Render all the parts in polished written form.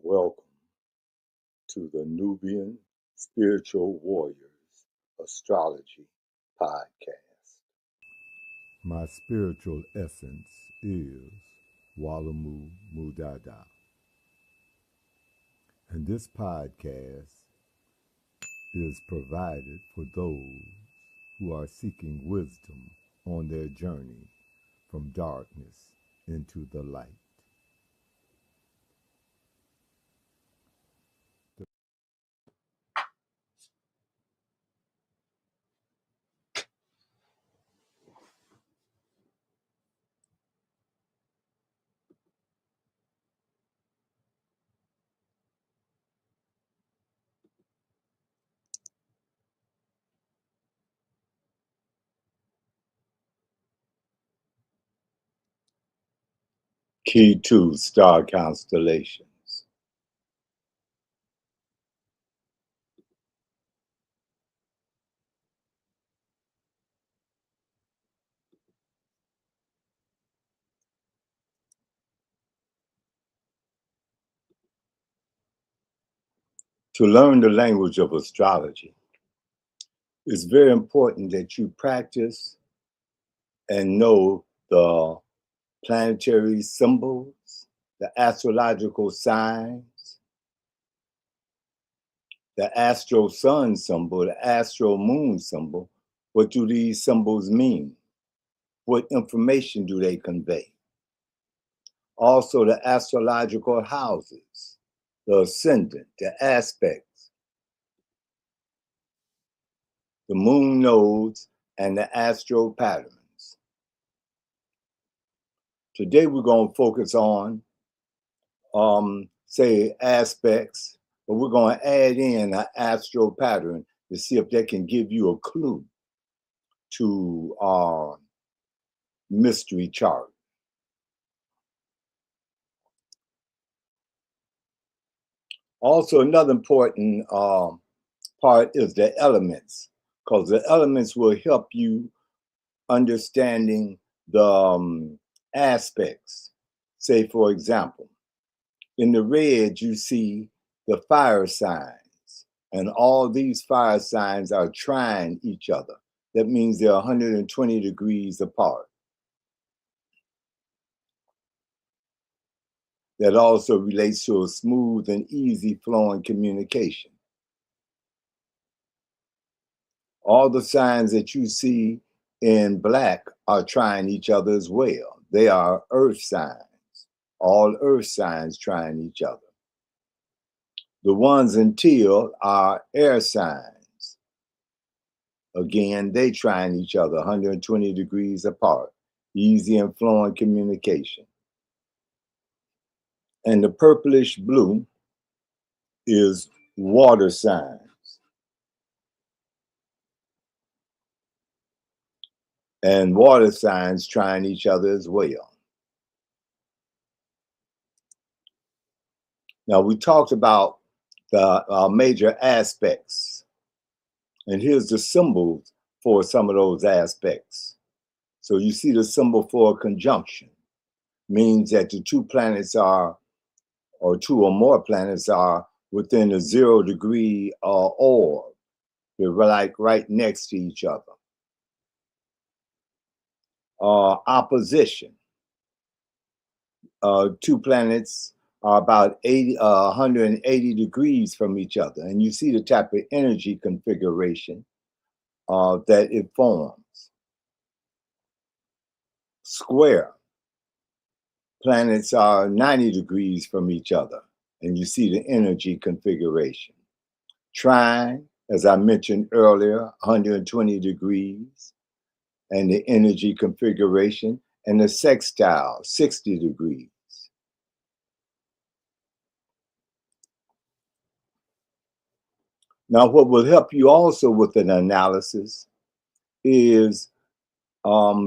Welcome to the NuBn Spiritual Warriors Astrology Podcast. My spiritual essence is Walamu Mudada. And this podcast is provided for those who are seeking wisdom on their journey from darkness into the light. Kee2 Star Constellations. To learn the language of astrology, it's very important that you practice and know the planetary symbols, the astrological signs, the astro sun symbol, the astro moon symbol. What do these symbols mean? What information do they convey? Also, the astrological houses, the ascendant, the aspects, the moon nodes, and the astro patterns. Today, we're going to focus on, say, aspects, but we're going to add in an astro pattern to see if they can give you a clue to our mystery chart. Also, another important part is the elements, because the elements will help you understanding the aspects. Say, for example, in the red, you see the fire signs, and all these fire signs are trine each other. That means they're 120 degrees apart. That also relates to a smooth and easy flowing communication. All the signs that you see in black are trine each other as well. They are earth signs. All earth signs trine each other. The ones in teal are air signs. Again, they trine each other 120 degrees apart. Easy and flowing communication. And the purplish blue is water signs. And water signs trine each other as well. Now, we talked about the major aspects. And here's the symbols for some of those aspects. So you see the symbol for a conjunction. Means that the two planets are, or two or more planets are within a 0 degree orb. They're like right next to each other. Opposition. Two planets are about 180 degrees from each other. And you see the type of energy configuration that it forms. Square. Planets are 90 degrees from each other, and you see the energy configuration. Trine, as I mentioned earlier, 120 degrees, and the energy configuration, and the sextile, 60 degrees. Now, what will help you also with an analysis is,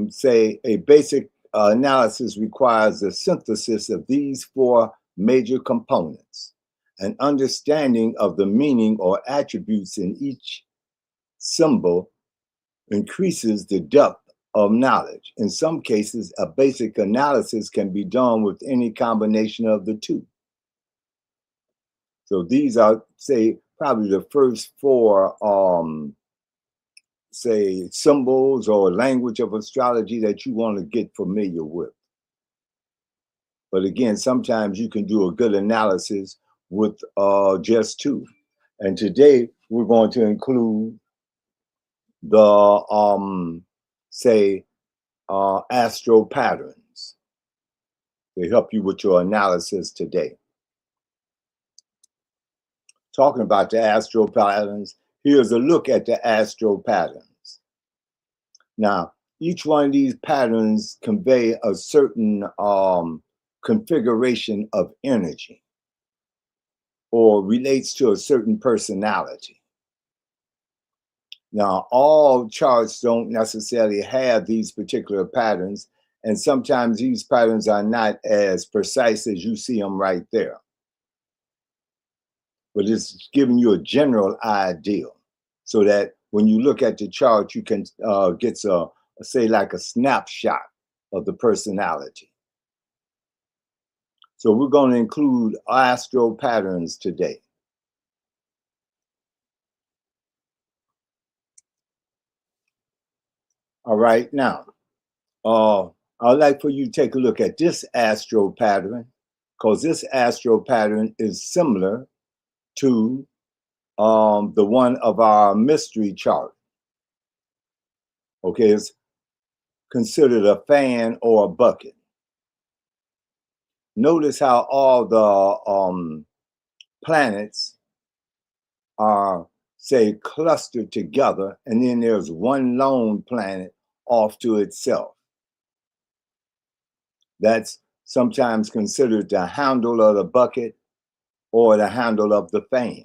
say, a basic analysis requires the synthesis of these four major components, an understanding of the meaning or attributes in each symbol increases the depth of knowledge. In some cases, a basic analysis can be done with any combination of the two. So these are, say, probably the first four, say, symbols or language of astrology that you want to get familiar with. But again, sometimes you can do a good analysis with just two. And today we're going to include the, say, astro patterns to help you with your analysis today. Talking about the astro patterns, here's a look at the astro patterns. Now, each one of these patterns convey a certain configuration of energy or relates to a certain personality. Now, all charts don't necessarily have these particular patterns, and sometimes these patterns are not as precise as you see them right there. But it's giving you a general idea so that when you look at the chart, you can get say like a snapshot of the personality. So we're going to include astro patterns today. All right, now, I'd like for you to take a look at this astro pattern, because this astro pattern is similar to the one of our mystery chart. Okay, it's considered a fan or a bucket. Notice how all the planets are, say, clustered together, and then there's one lone planet off to itself. That's sometimes considered the handle of the bucket or the handle of the fan.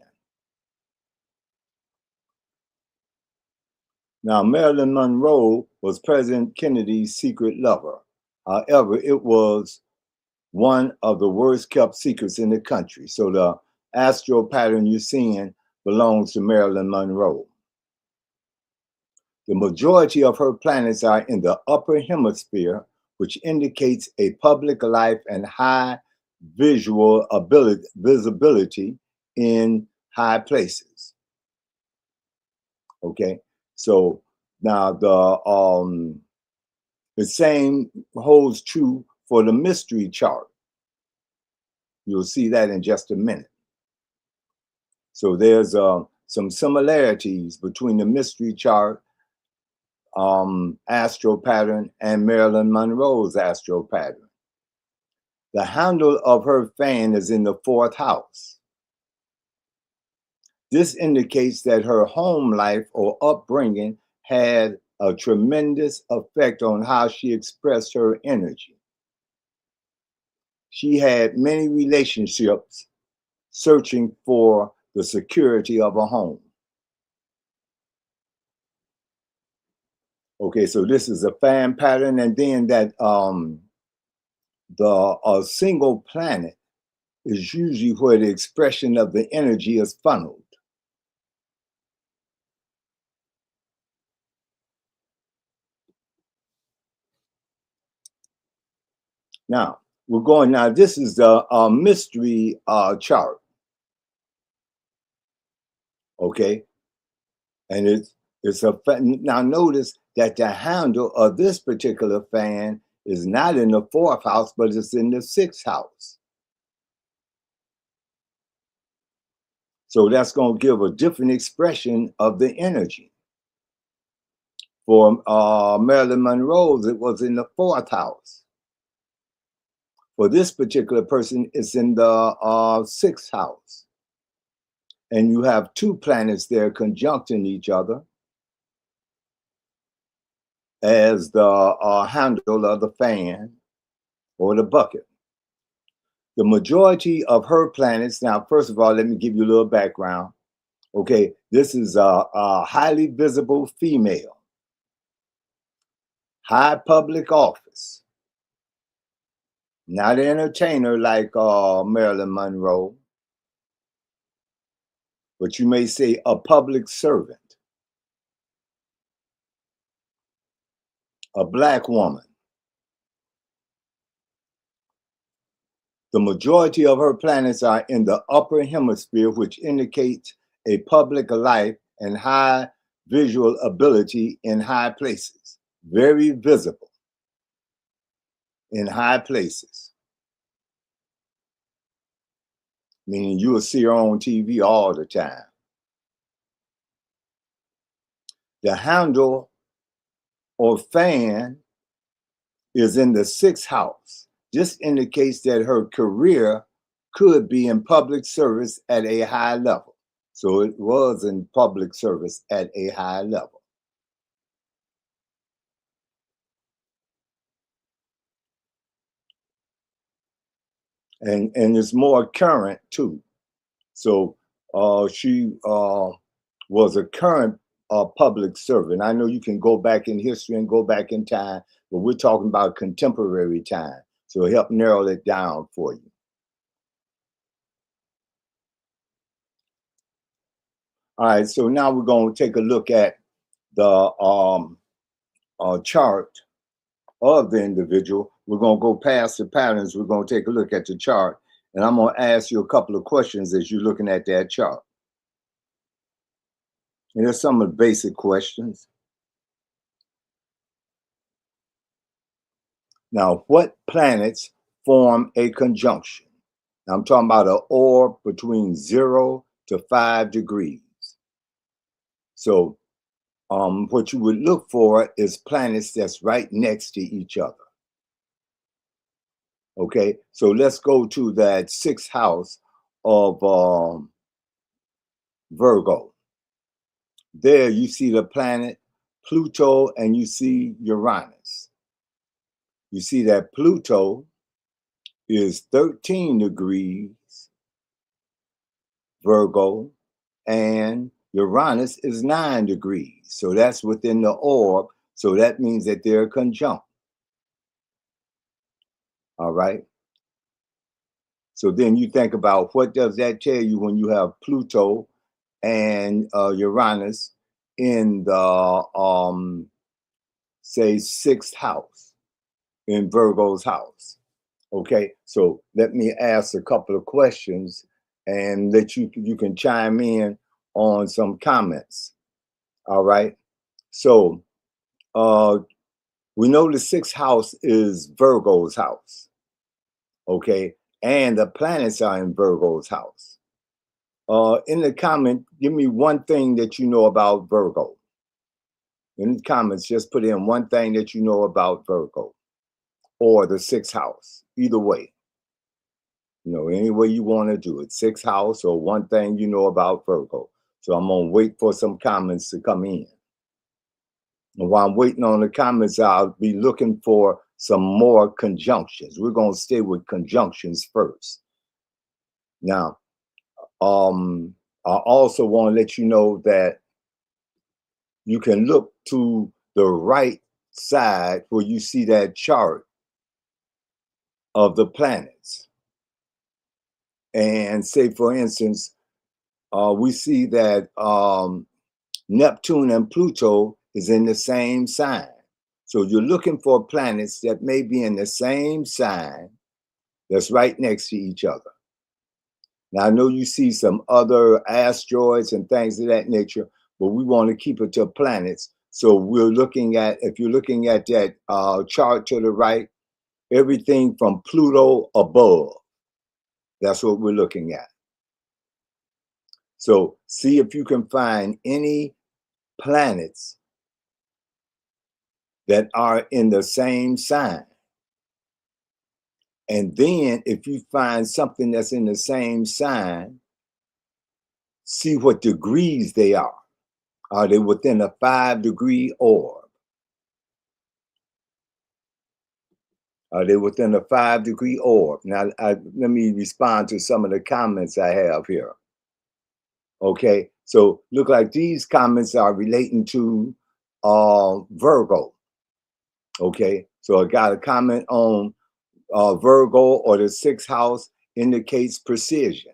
Now, Marilyn Monroe was President Kennedy's secret lover. However, it was one of the worst kept secrets in the country. So the astro pattern you're seeing belongs to Marilyn Monroe. The majority of her planets are in the upper hemisphere, which indicates a public life and high visibility in high places. Okay, so now the same holds true for the mystery chart. You'll see that in just a minute. So there's some similarities between the mystery chart astro pattern and Marilyn Monroe's astro pattern. The handle of her fan is in the 4th house. This indicates that her home life or upbringing had a tremendous effect on how she expressed her energy. She had many relationships searching for the security of a home. Okay, so this is a fan pattern, and then that the single planet is usually where the expression of the energy is funneled. Now, we're going now. This is the mystery chart. Okay, and it's a now notice that the handle of this particular fan is not in the 4th house, but it's in the 6th house. So that's going to give a different expression of the energy. For Marilyn Monroe's, it was in the 4th house. For this particular person, it's in the 6th house. And you have 2 planets there conjuncting each other as the handle of the fan or the bucket. The majority of her planets, now, first of all, let me give you a little background. Okay, this is a highly visible female, high public office, not an entertainer like Marilyn Monroe, but you may say a public servant, a Black woman. The majority of her planets are in the upper hemisphere, which indicates a public life and high visual ability in high places, very visible in high places, meaning you will see her on TV all the time. The handle or fan is in the 6th house. This indicates that her career could be in public service at a high level. So it was in public service at a high level. And it's more current too. So she was a current public servant. I know you can go back in history and go back in time, but we're talking about contemporary time. So help narrow it down for you. All right, so now we're going to take a look at the chart of the individual. We're going to go past the patterns. We're going to take a look at the chart, and I'm going to ask you a couple of questions as you're looking at that chart. And there's some of the basic questions. Now, what planets form a conjunction? Now, I'm talking about an orb between 0 to 5 degrees. So what you would look for is planets that's right next to each other. Okay, so let's go to that 6th house of Virgo. There you see the planet Pluto and you see Uranus. You see that Pluto is 13 degrees Virgo and Uranus is 9 degrees. So that's within the orb. So that means that they're conjunct. All right. So then you think about what does that tell you when you have Pluto and Uranus in the say 6th house in Virgo's house. Okay, so let me ask a couple of questions and let you can chime in on some comments. All right, so we know the 6th house is Virgo's house. Okay, and the planets are in Virgo's house. In the comment, give me one thing that you know about Virgo. In the comments, just put in one thing that you know about Virgo or the 6th house, either way. You know, any way you want to do it, 6th house or one thing you know about Virgo. So I'm going to wait for some comments to come in. And while I'm waiting on the comments, I'll be looking for some more conjunctions. We're going to stay with conjunctions first. Now, I also want to let you know that you can look to the right side where you see that chart of the planets. And say, for instance, we see that Neptune and Pluto is in the same sign. So you're looking for planets that may be in the same sign that's right next to each other. Now, I know you see some other asteroids and things of that nature, but we want to keep it to planets. So we're looking at, if you're looking at that chart to the right, everything from Pluto above. That's what we're looking at. So see if you can find any planets that are in the same sign. And then if you find something that's in the same sign, see what degrees they are. Are they within a 5-degree orb? Are they within a 5-degree orb? Now, let me respond to some of the comments I have here. Okay, so look like these comments are relating to Virgo. Okay, so I got a comment on Virgo, or the 6th house indicates precision,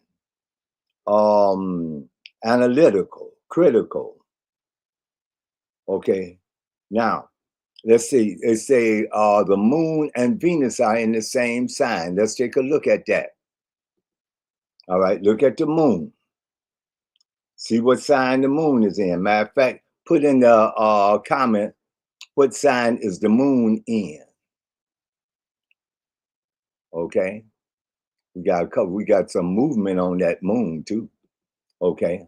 analytical, critical. Okay, now let's see. They say the moon and Venus are in the same sign. Let's take a look at that. All right, look at the moon. See what sign the moon is in. Matter of fact, put in the comment, what sign is the moon in? Okay, we got some movement on that moon too. Okay,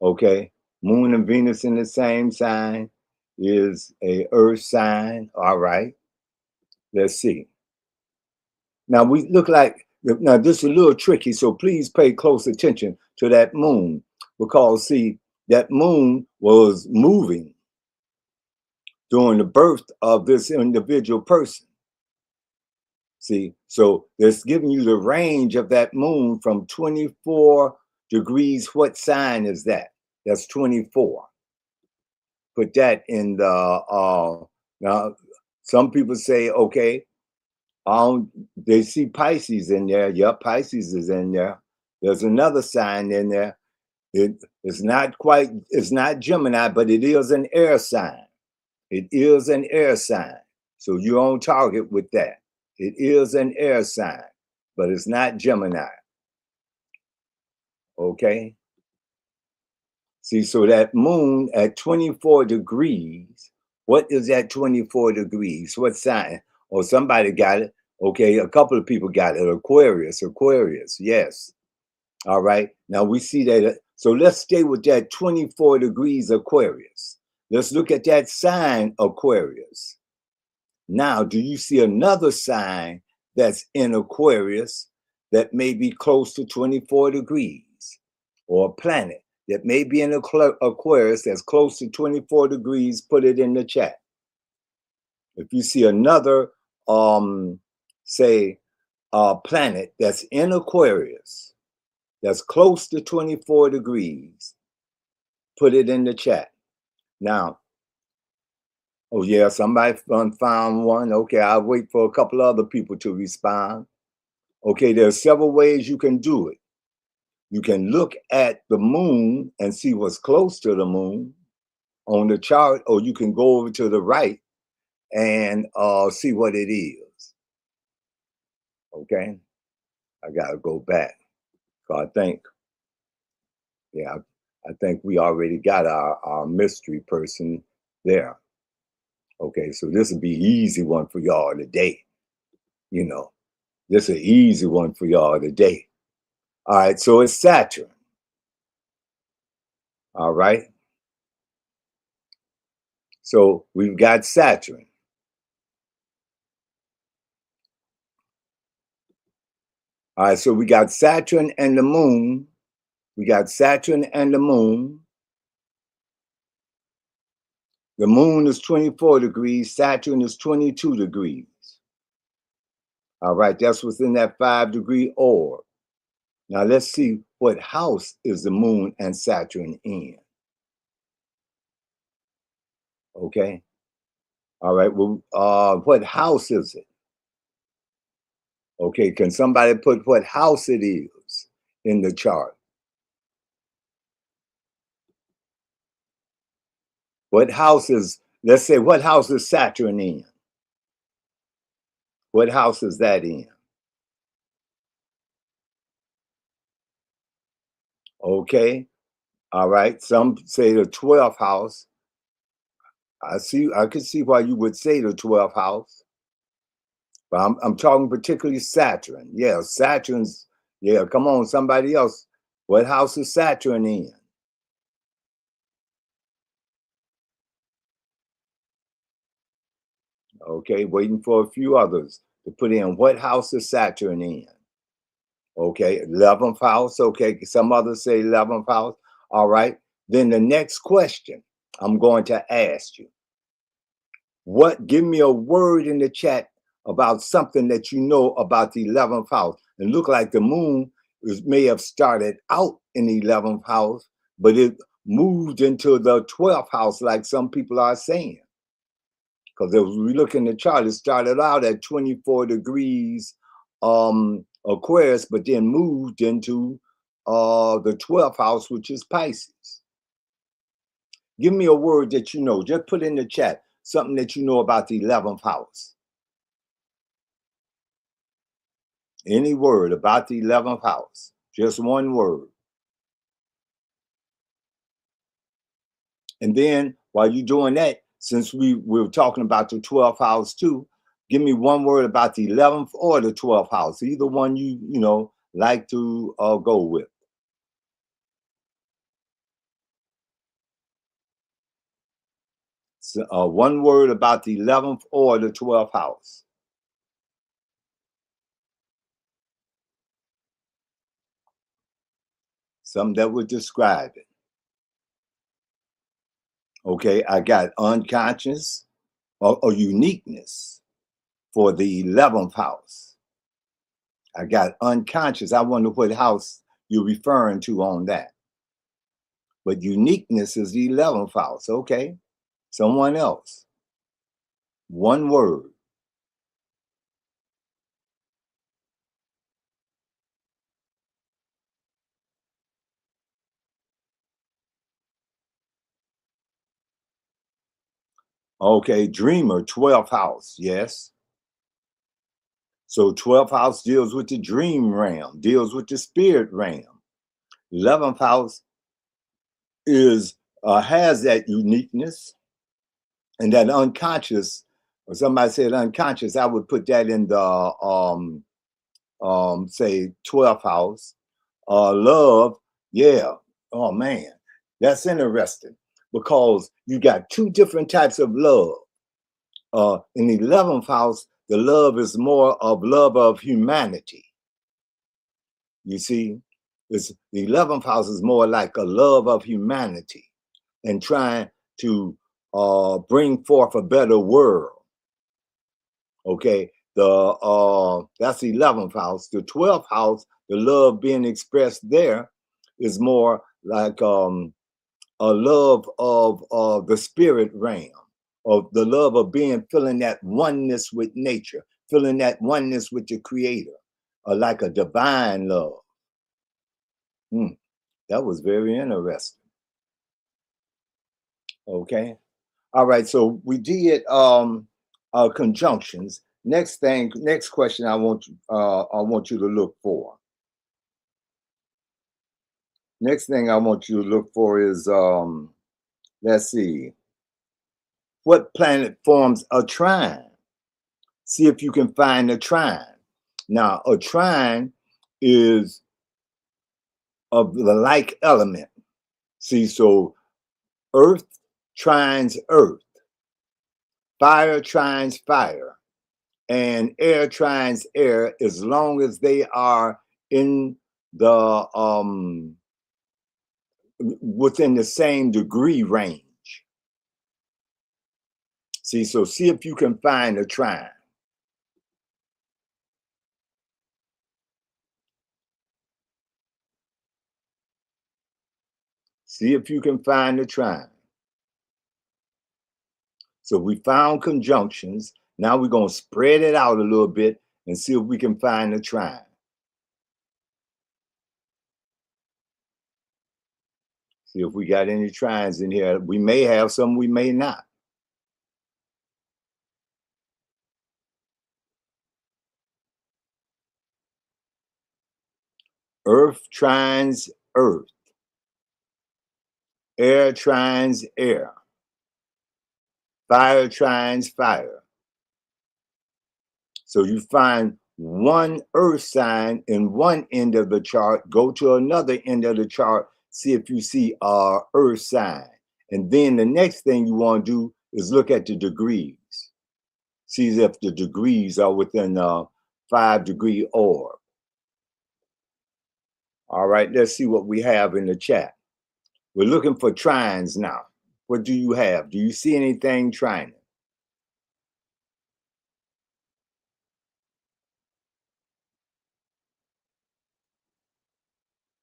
okay. Moon and Venus in the same sign is a earth sign. All right, let's see. Now we look like, now this is a little tricky, so please pay close attention to that moon, because see, that moon was moving during the birth of this individual person. See, so that's giving you the range of that moon from 24 degrees. What sign is that? That's 24. Put that in the, now some people say, okay, they see Pisces in there. Yep, Pisces is in there. There's another sign in there. It's not Gemini, but it is an air sign. It is an air sign. So you're on target with that. It is an air sign, but it's not Gemini. Okay? See, so that moon at 24 degrees, what is that 24 degrees? What sign? Oh, somebody got it. Okay, a couple of people got it. Aquarius, yes. All right, now we see that. So let's stay with that 24 degrees Aquarius. Let's look at that sign Aquarius. Now, do you see another sign that's in Aquarius that may be close to 24 degrees? Or a planet that may be in Aquarius that's close to 24 degrees, put it in the chat. If you see another, say, planet that's in Aquarius that's close to 24 degrees, put it in the chat. Now, oh yeah, somebody found one. Okay, I'll wait for a couple other people to respond. Okay, there are several ways you can do it. You can look at the moon and see what's close to the moon on the chart, or you can go over to the right and see what it is. Okay, I gotta go back. So I think, yeah, I think we already got our mystery person there. Okay, so this will be an easy one for y'all today. You know, this is an easy one for y'all today. All right, so it's Saturn. All right. So we've got Saturn. All right, so we got Saturn and the moon. We got Saturn and the moon. The moon is 24 degrees. Saturn is 22 degrees. All right, that's within that 5-degree orb. Now let's see what house is the moon and Saturn in. Okay. All right, well, what house is it? Okay, can somebody put what house it is in the chart? What house is, let's say, what house is Saturn in? What house is that in? Okay, all right. Some say the 12th house. I could see why you would say the 12th house. But I'm talking particularly Saturn. Yeah, Saturn's, yeah, come on, somebody else. What house is Saturn in? Okay, waiting for a few others to put in. What house is Saturn in? Okay, 11th house. Okay, some others say 11th house. All right. Then the next question I'm going to ask you, give me a word in the chat about something that you know about the 11th house. And look like the moon may have started out in the 11th house, but it moved into the 12th house, like some people are saying. Because if we look in the chart, it started out at 24 degrees Aquarius, but then moved into the 12th house, which is Pisces. Give me a word that you know. Just put in the chat something that you know about the 11th house. Any word about the 11th house. Just one word. And then while you're doing that, since we were talking about the 12th house too, give me one word about the 11th or the 12th house. Either one you know like to go with. So, one word about the 11th or the 12th house. Something that would describe it. Okay, I got unconscious or uniqueness for the 11th house. I got unconscious. I wonder what house you're referring to on that. But uniqueness is the 11th house. Okay, someone else. One word. Okay, dreamer, 12th house. Yes. So 12th house deals with the dream realm, deals with the spirit realm. 11th house is has that uniqueness and that unconscious. Or somebody said unconscious, I would put that in the say 12th house. Love, yeah. Oh man, that's interesting because you got two different types of love. In the 11th house, the love is more of love of humanity. You see, it's, the 11th house is more like a love of humanity and trying to bring forth a better world. Okay, that's the 11th house. The 12th house, the love being expressed there is more like a love of the spirit realm, of the love of feeling that oneness with nature, feeling that oneness with the creator, like a divine love. That was very interesting. Okay. All right. So we did conjunctions. Next question I want you to look for. Next thing I want you to look for is let's see. What planet forms a trine? See if you can find a trine. Now, a trine is of the like element. See, so earth trines earth, fire trines fire, and air trines air, as long as they are in the within the same degree range. See, so see if you can find a trine. See if you can find a trine. So we found conjunctions. Now we're going to spread it out a little bit and see if we can find a trine. See if we got any trines in here. We may have some, we may not. Earth trines earth. Air trines air. Fire trines fire. So you find one earth sign in one end of the chart, go to another end of the chart, see if you see a earth sign. And then the next thing you want to do is look at the degrees. sees if the degrees are within a 5-degree orb. All right, let's see what we have in the chat. We're looking for trines now. What do you have? Do you see anything trining?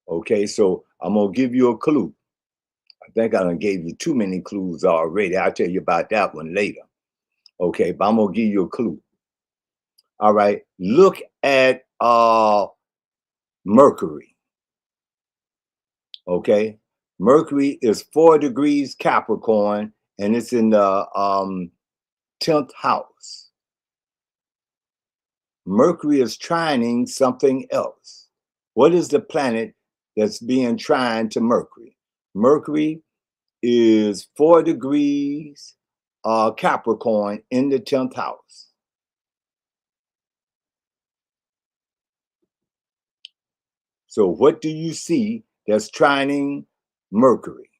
Okay, so I'm going to give you a clue. I think I done gave you too many clues already. I'll tell you about that one later. Okay, but I'm going to give you a clue. All right, look at Mercury. Okay, Mercury is 4 degrees Capricorn, and it's in the 10th house. Mercury is trining something else. What is the planet that's being trined to Mercury? Mercury is 4 degrees Capricorn in the 10th house. So what do you see that's trining Mercury?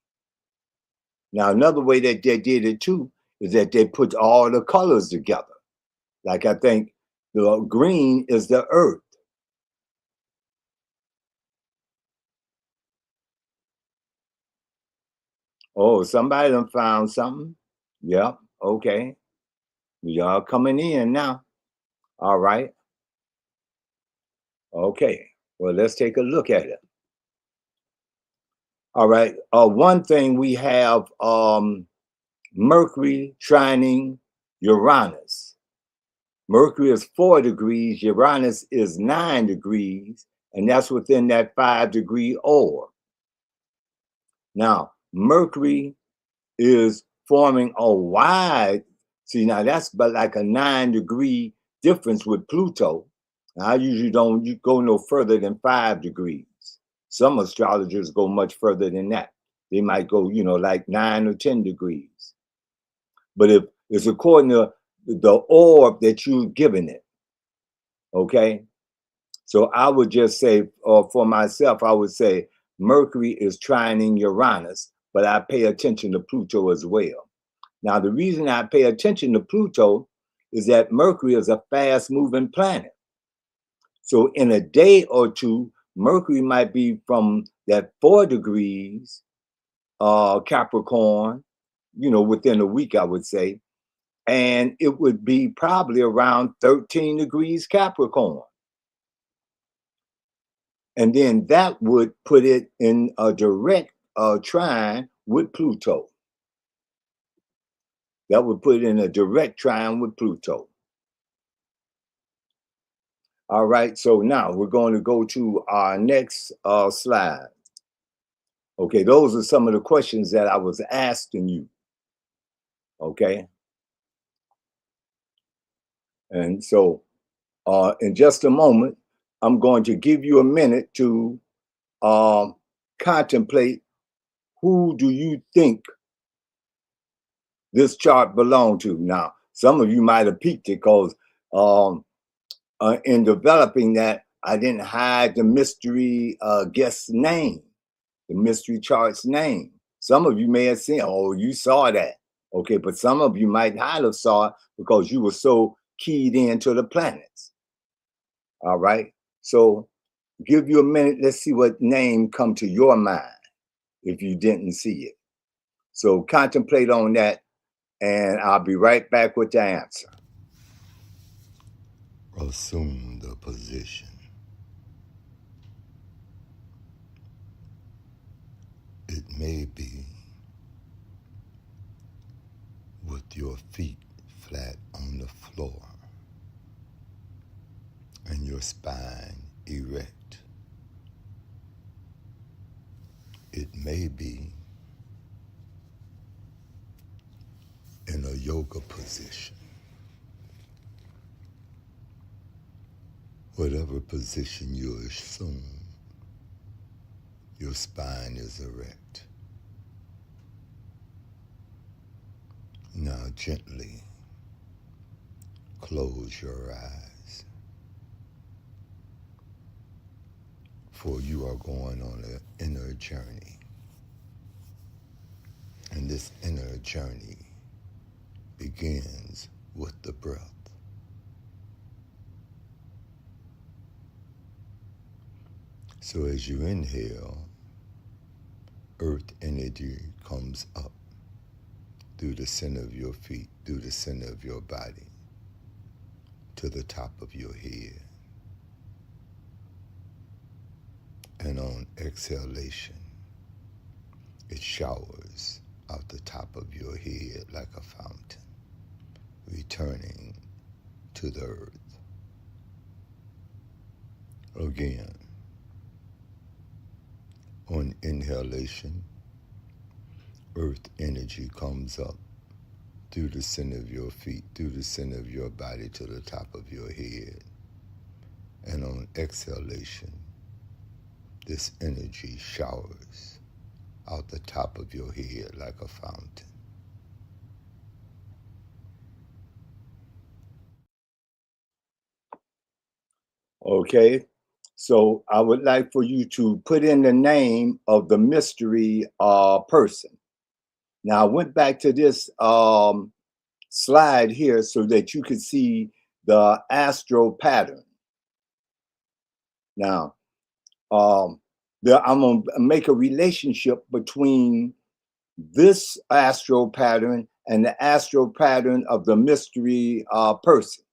Now, another way that they did it too is that they put all the colors together. Like I think the green is the earth. Oh, somebody done found something. Yep, okay. Y'all coming in now. All right. Okay. Well, let's take a look at it. All right. One thing we have Mercury trining Uranus. Mercury is 4 degrees, Uranus is 9 degrees, and that's within that 5-degree orb. Now, Mercury is forming a wide, see, now that's but like a 9-degree difference with Pluto. I usually don't go no further than 5 degrees. Some astrologers go much further than that. They might go, like 9 or 10 degrees. But if it's according to the orb that you're giving it, okay? So I would just say, for myself, I would say Mercury is trining Uranus, but I pay attention to Pluto as well. Now, the reason I pay attention to Pluto is that Mercury is a fast-moving planet. So in a day or two, Mercury might be from that 4 degrees Capricorn, within a week, I would say, and it would be probably around 13 degrees Capricorn. And then that would put it in a direct trine with Pluto. That would put it in a direct trine with Pluto. All right, so now we're going to go to our next slide. Okay, those are some of the questions that I was asking you. Okay. And so in just a moment, I'm going to give you a minute to contemplate who do you think this chart belonged to. Now, some of you might have peeked it because in developing that, I didn't hide the mystery guest's name, the mystery chart's name. Some of you may have seen, oh, you saw that. Okay, but some of you might not have saw it because you were so keyed into the planets. All right, so give you a minute. Let's see what name come to your mind if you didn't see it. So contemplate on that, and I'll be right back with the answer. Assume the position. It may be with your feet flat on the floor and your spine erect. It may be in a yoga position. Whatever position you assume, your spine is erect. Now gently close your eyes, for you are going on an inner journey. And this inner journey begins with the breath. So as you inhale, earth energy comes up through the center of your feet, through the center of your body, to the top of your head. And on exhalation, it showers out the top of your head like a fountain, returning to the earth. Again, on inhalation, earth energy comes up through the center of your feet, through the center of your body to the top of your head. And on exhalation, this energy showers out the top of your head like a fountain. Okay, so I would like for you to put in the name of the mystery person. Now I went back to this slide here so that you could see the astro pattern. Now, I'm going to make a relationship between this astro pattern and the astro pattern of the mystery person.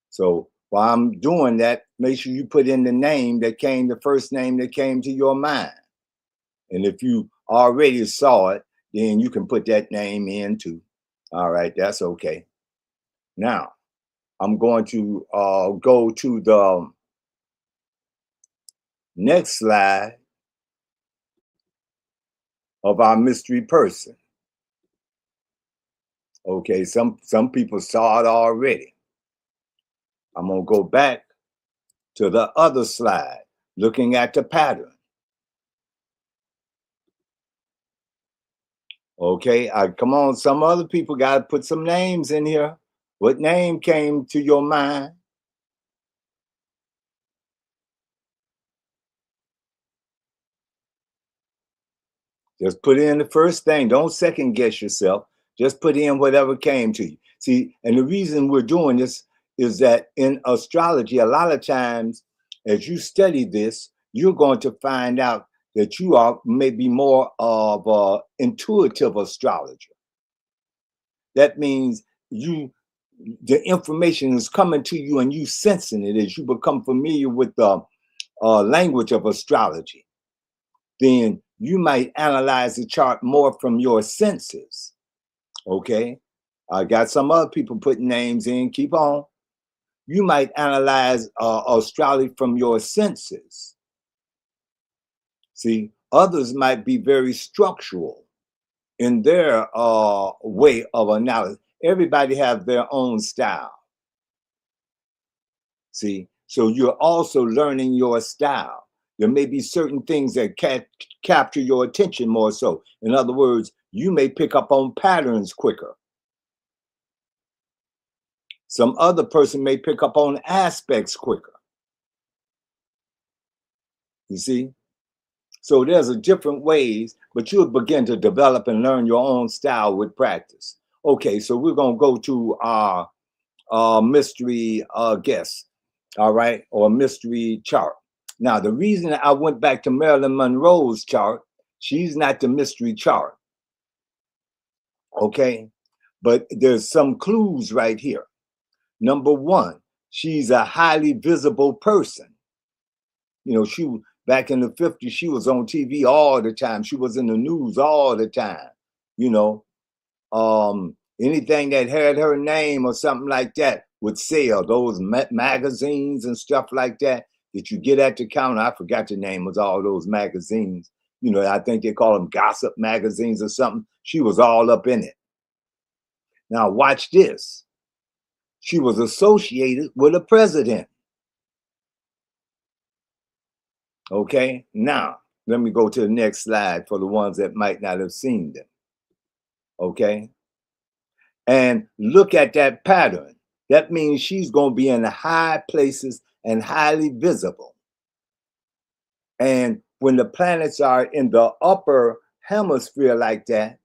So while I'm doing that, make sure you put in the name that came, the first name that came to your mind. And if you already saw it, then you can put that name in too. All right, that's okay. Now, I'm going to go to the next slide of our mystery person. Okay, some people saw it already. I'm going to go back to the other slide, looking at the pattern. Okay, come on, some other people got to put some names in here. What name came to your mind? Just put in the first thing. Don't second guess yourself. Just put in whatever came to you. See, and the reason we're doing this is that in astrology, a lot of times as you study this, you're going to find out that you are maybe more of an intuitive astrologer. That means the information is coming to you and you sensing it as you become familiar with the language of astrology. Then you might analyze the chart more from your senses. Okay, I got some other people putting names in. Keep on. You might analyze astrology from your senses. See, others might be very structural in their way of analysis. Everybody have their own style. See, so you're also learning your style. There may be certain things that capture your attention more so. In other words, you may pick up on patterns quicker. Some other person may pick up on aspects quicker. You see? So there's a different ways, but you'll begin to develop and learn your own style with practice. Okay, so we're going to go to our mystery guest, all right, or mystery chart. Now, the reason I went back to Marilyn Monroe's chart, she's not the mystery chart, okay? But there's some clues right here. Number one, she's a highly visible person. You know, back in the 50s, she was on TV all the time. She was in the news all the time. You know, anything that had her name or something like that would sell. Those magazines and stuff like that you get at the counter. I forgot the name of all those magazines. You know, I think they call them gossip magazines or something. She was all up in it. Now watch this. She was associated with a president. Okay, now let me go to the next slide for the ones that might not have seen them. Okay, and look at that pattern. That means she's going to be in the high places and highly visible. And when the planets are in the upper hemisphere like that,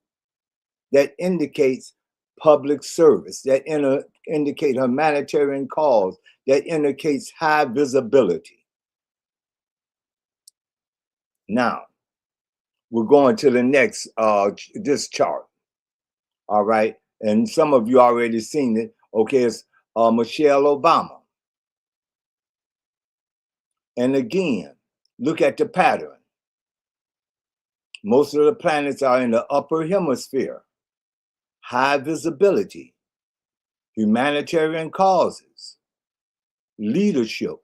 that indicates public service, that indicate humanitarian cause, that indicates high visibility. Now, we're going to the next, this chart. All right. And some of you already seen it. Okay, it's Michelle Obama. And again, look at the pattern. Most of the planets are in the upper hemisphere. High visibility, humanitarian causes, leadership,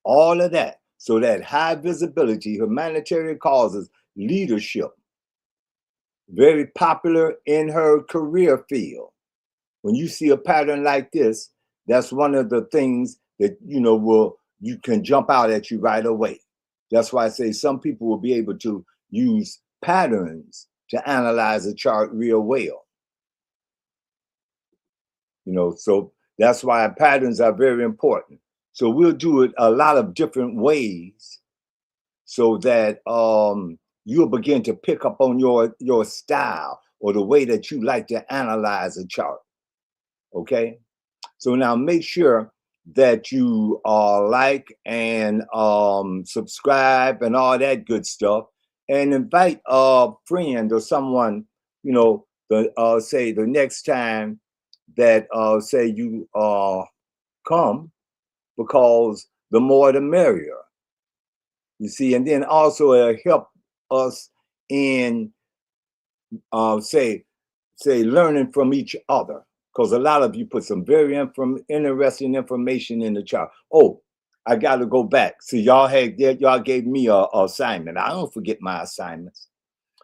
all of that. So that high visibility, humanitarian causes, leadership, very popular in her career field. When you see a pattern like this, that's one of the things that, you can jump out at you right away. That's why I say some people will be able to use patterns to analyze a chart real well. So that's why patterns are very important. So we'll do it a lot of different ways so that you'll begin to pick up on your style or the way that you like to analyze a chart. Okay? So now make sure that you like and subscribe and all that good stuff, and invite a friend or someone, say the next time that say you come, because the more the merrier. You see, and then also it'll help us in say learning from each other, because a lot of you put some very interesting information in the chart. Oh, I got to go back. See, y'all gave me a assignment. I don't forget my assignments.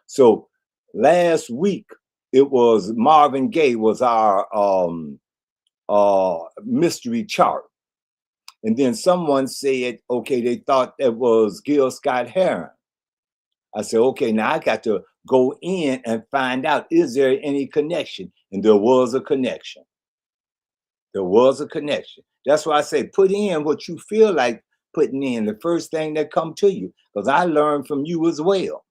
So last week it was Marvin Gaye was our mystery chart, and then someone said, okay, they thought it was Gil Scott Heron. I said, okay, now I got to go in and find out, is there any connection? And there was a connection. There was a connection. That's why I say put in what you feel like putting in, the first thing that come to you, because I learned from you as well.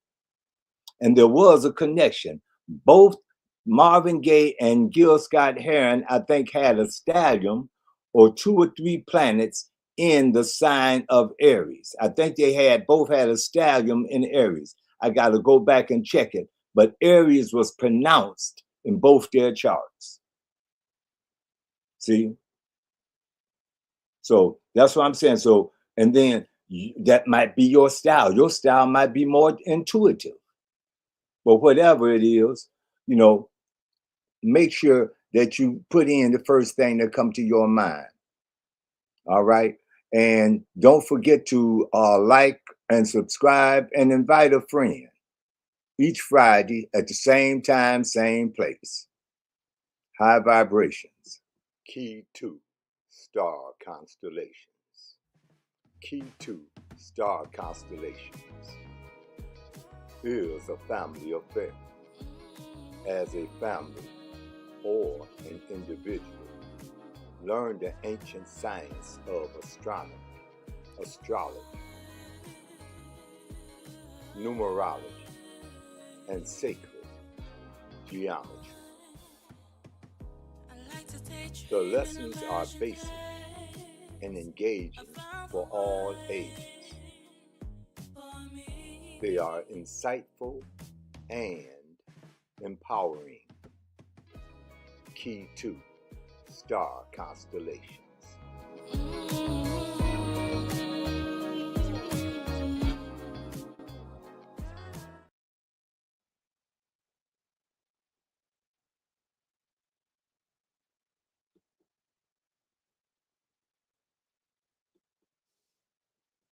And there was a connection. Both Marvin Gaye and Gil Scott Heron, I think, had a stellium or 2 or 3 planets in the sign of Aries. I think they both had a stellium in Aries. I got to go back and check it. But Aries was pronounced in both their charts. See? So that's what I'm saying. So, and then that might be your style. Your style might be more intuitive. But whatever it is, make sure that you put in the first thing that come to your mind. All right. And don't forget to like and subscribe and invite a friend each Friday at the same time, same place. High vibrations. Kee2 Star Constellations. Kee2 Star Constellations is a family affair. As a family or an individual, learn the ancient science of astronomy, astrology, numerology, and sacred geometry. The lessons are basic and engaging for all ages. They are insightful and empowering. Kee2 Star Constellations.